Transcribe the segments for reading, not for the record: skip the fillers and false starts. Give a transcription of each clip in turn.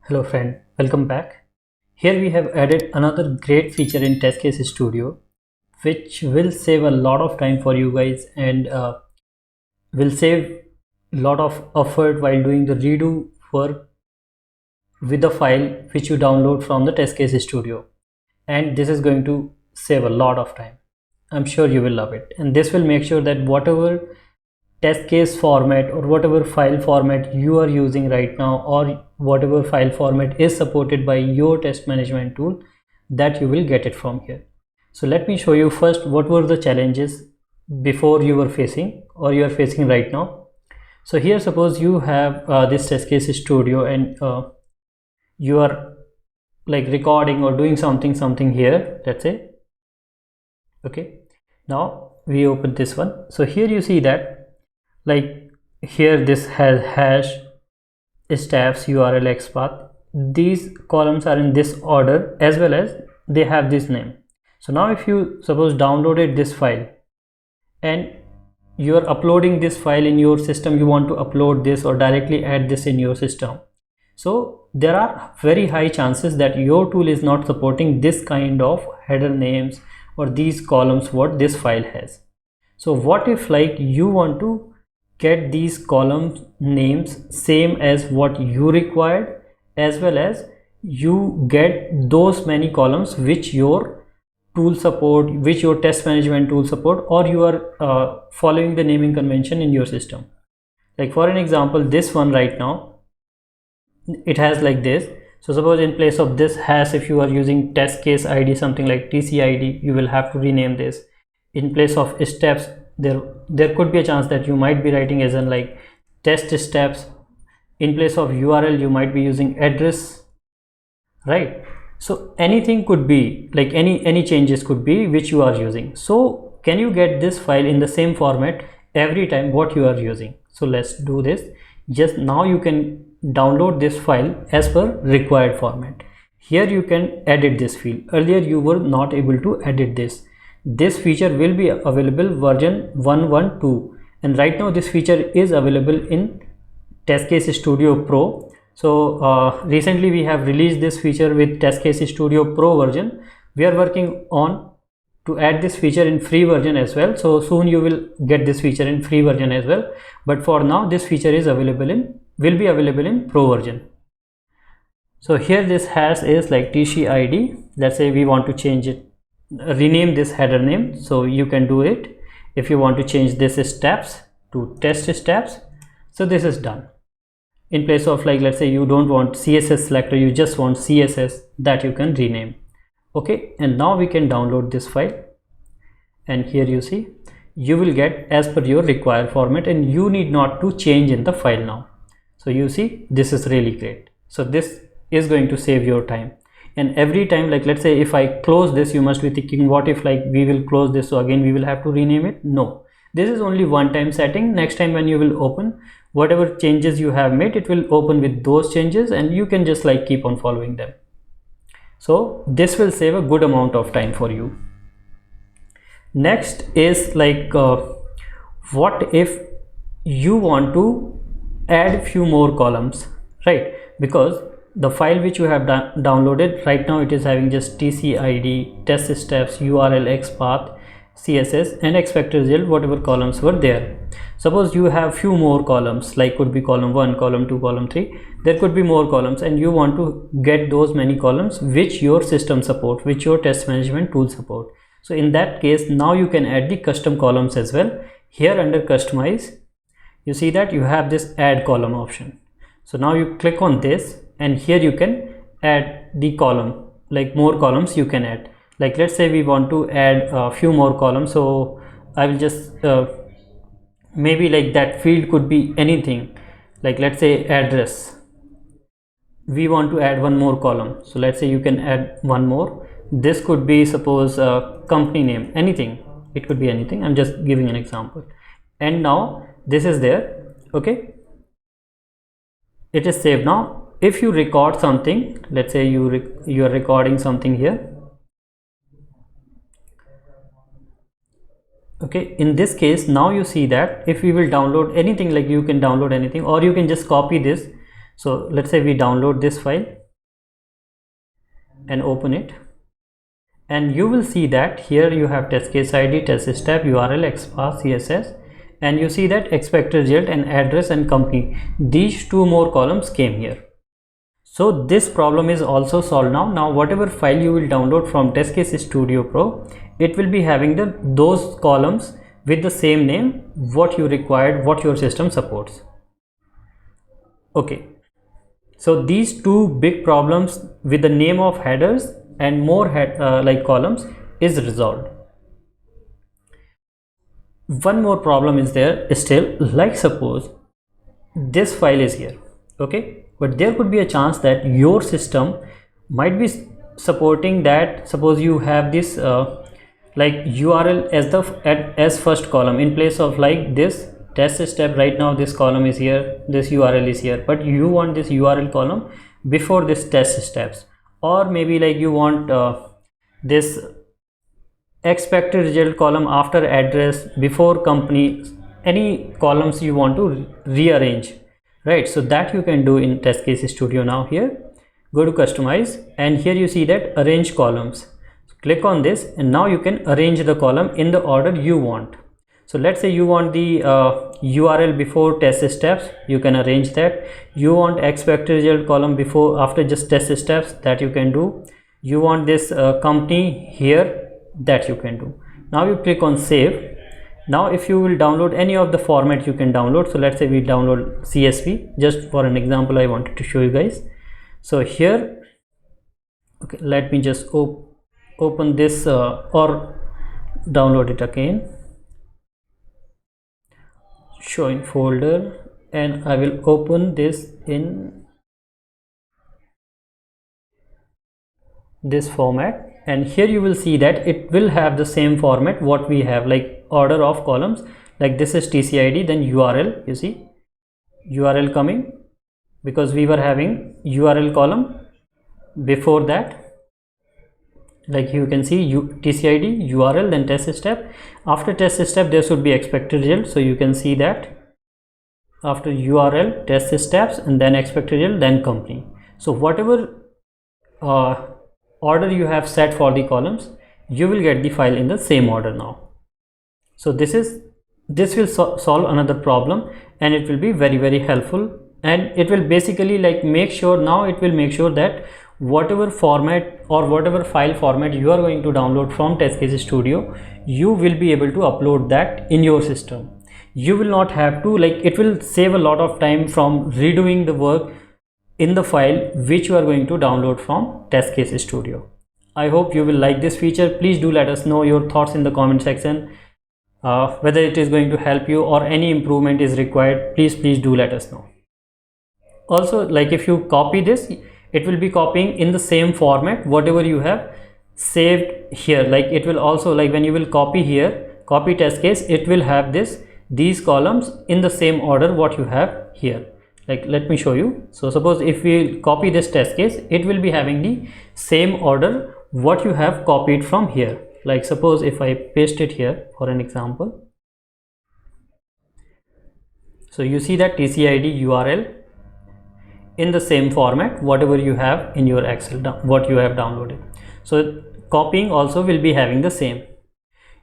Hello friend, welcome back. Here we have added another great feature in TestCase Studio which will save a lot of time for you guys and will save a lot of effort while doing the redo work with the file which you download from the TestCase Studio, and this is going to save a lot of time. I'm sure you will love it, and this will make sure that whatever test case format or whatever file format you are using right now, or whatever file format is supported by your test management tool, that you will get it from here. So let me show you first what were the challenges before you were facing or you are facing right now. So here, suppose you have this test case studio and you are like recording or doing something here, let's say. Okay, now we open this one. So here you see that like here this has hash, steps, URL, XPath. These columns are in this order as well as they have this name. So now if you suppose downloaded this file and you are uploading this file in your system, you want to upload this or directly add this in your system, so there are very high chances that your tool is not supporting this kind of header names or these columns what this file has. So what if like you want to get these column names same as what you required, as well as you get those many columns which your tool support, which your test management tool support, or you are following the naming convention in your system. Like for an example, this one right now, it has like this. So suppose in place of this hash, if you are using test case ID, something like TCID, you will have to rename this. In place of steps, there could be a chance that you might be writing as in like test steps. In place of URL, you might be using address, right? So anything could be like any changes could be which you are using. So can you get this file in the same format every time what you are using? So let's do this. Just now you can download this file as per required format. Here you can edit this field. Earlier you were not able to edit this. This feature will be available version 1.1.2, and right now this feature is available in TestCase Studio Pro. So recently we have released this feature with TestCase Studio Pro version. We are working on to add this feature in free version as well. So soon you will get this feature in free version as well. But for now this feature is will be available in Pro version. So here this hash is like TCID. Let's say we want to change it, rename this header name. So you can do it. If you want to change this steps to test steps, so this is done. In place of like, let's say you don't want CSS selector, you just want CSS, that you can rename. Okay, and now we can download this file, and here you see you will get as per your required format, and you need not to change in the file now. So you see this is really great. So this is going to save your time, and every time, like let's say if I close this, you must be thinking what if like we will close this, so again we will have to rename it. No, this is only one time setting. Next time when you will open, whatever changes you have made, it will open with those changes, and you can just like keep on following them. So this will save a good amount of time for you. Next is like what if you want to add few more columns, right? Because the file which you have downloaded right now, it is having just TCID, test steps, URL, XPath, CSS, and expected result, whatever columns were there. Suppose you have few more columns, like could be column 1, column 2, column 3. There could be more columns, and you want to get those many columns which your system support, which your test management tool support. So in that case, now you can add the custom columns as well. Here under customize, you see that you have this add column option. So now you click on this, and here you can add the column, like more columns you can add. Like let's say we want to add a few more columns, so I will just maybe like that field could be anything, like let's say address. We want to add one more column, so let's say you can add one more. This could be suppose company name, anything, it could be anything. I'm just giving an example, and now this is there. Okay, it is saved. Now if you record something, let's say you are recording something here, Okay, in this case, now you see that if we will download anything, like you can download anything, or you can just copy this. So let's say we download this file and open it, and you will see that here you have test case ID, test step, URL, XPath, CSS, and you see that expected result and address and company. These two more columns came here. So this problem is also solved now. Now whatever file you will download from TestCase Studio Pro, it will be having those columns with the same name what you required, what your system supports. Okay, so these two big problems with the name of headers and more like columns is resolved. One more problem is there still, like suppose this file is here, okay, but there could be a chance that your system might be supporting that. Suppose you have this like URL as first column in place of like this test step. Right now this column is here, this URL is here, but you want this URL column before this test steps, or maybe like you want this expected result column after address, before company, any columns you want to rearrange, right? So that you can do in TestCase Studio. Now here go to customize, and here you see that arrange columns. So click on this, and now you can arrange the column in the order you want. So let's say you want the URL before test steps, you can arrange that. You want expected result column before, after just test steps, that you can do. You want this company here, that you can do. Now you click on save. Now if you will download any of the format, you can download. So let's say we download CSV, just for an example I wanted to show you guys. So here, okay, let me just open this or download it again, showing folder, and I will open this in this format. And here you will see that it will have the same format what we have, like order of columns, like this is TCID, then URL. You see URL coming because we were having URL column before that. Like you can see TCID, URL, then test step. After test step there should be expected result. So you can see that after URL, test steps, and then expected result, then company. So whatever order you have set for the columns, you will get the file in the same order now. So this will solve another problem, and it will be very helpful, and it will basically like make sure, now it will make sure that whatever format or whatever file format you are going to download from TestCase Studio, you will be able to upload that in your system. You will not have to, like, it will save a lot of time from redoing the work in the file which you are going to download from TestCase Studio. I hope you will like this feature. Please do let us know your thoughts in the comment section, whether it is going to help you or any improvement is required. Please do let us know. Also, like if you copy this, it will be copying in the same format whatever you have saved here. Like it will also, like when you will copy here, copy test case, it will have these columns in the same order what you have here. Like let me show you. So suppose if we copy this test case, it will be having the same order what you have copied from here. Like suppose if I paste it here for an example, so you see that TCID, URL in the same format whatever you have in your Excel, what you have downloaded. So copying also will be having the same.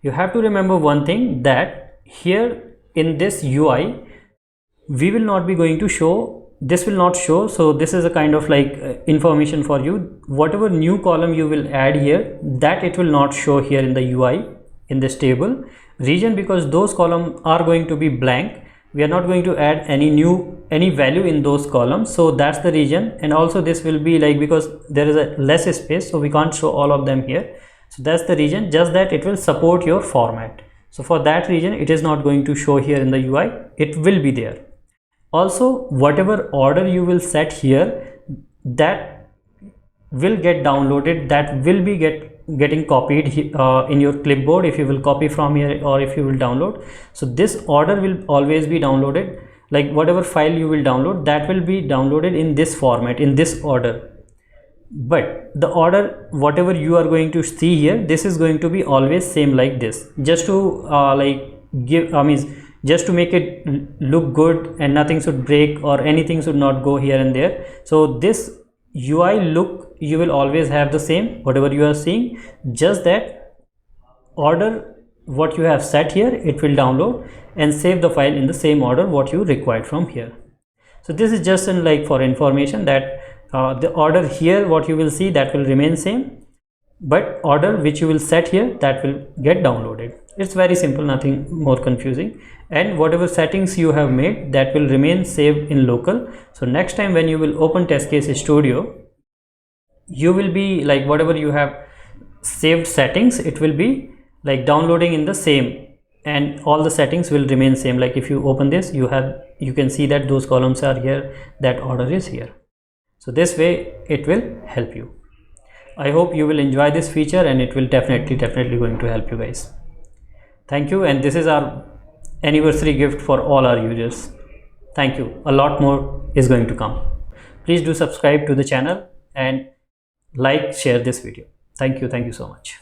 You have to remember one thing, that here in this UI we will not be going to show, this will not show. So this is a kind of like information for you. Whatever new column you will add here, that it will not show here in the UI in this table region, because those columns are going to be blank. We are not going to add any value in those columns, so that's the reason. And also this will be like, because there is a less space, so we can't show all of them here. So that's the reason, just that it will support your format. So for that reason it is not going to show here in the UI, it will be there. Also whatever order you will set here, that will get downloaded, that will be getting copied in your clipboard if you will copy from here or if you will download. So this order will always be downloaded, like whatever file you will download, that will be downloaded in this format, in this order. but the order whatever you are going to see here, this is going to be always same like this, just to just to make it look good and nothing should break or anything should not go here and there. So this UI look you will always have the same whatever you are seeing, just that order what you have set here, it will download and save the file in the same order what you required from here. So this is just in like for information that the order here what you will see that will remain same, but order which you will set here that will get downloaded. It's very simple, nothing more confusing, and whatever settings you have made that will remain saved in local. So next time when you will open TestCase Studio, you will be like whatever you have saved settings, it will be like downloading in the same, and all the settings will remain same. Like if you open this, you can see that those columns are here, that order is here. So this way it will help you. I hope you will enjoy this feature, and it will definitely going to help you guys. Thank you, and this is our anniversary gift for all our users. Thank you. A lot more is going to come. Please do subscribe to the channel and like, share this video. Thank you so much.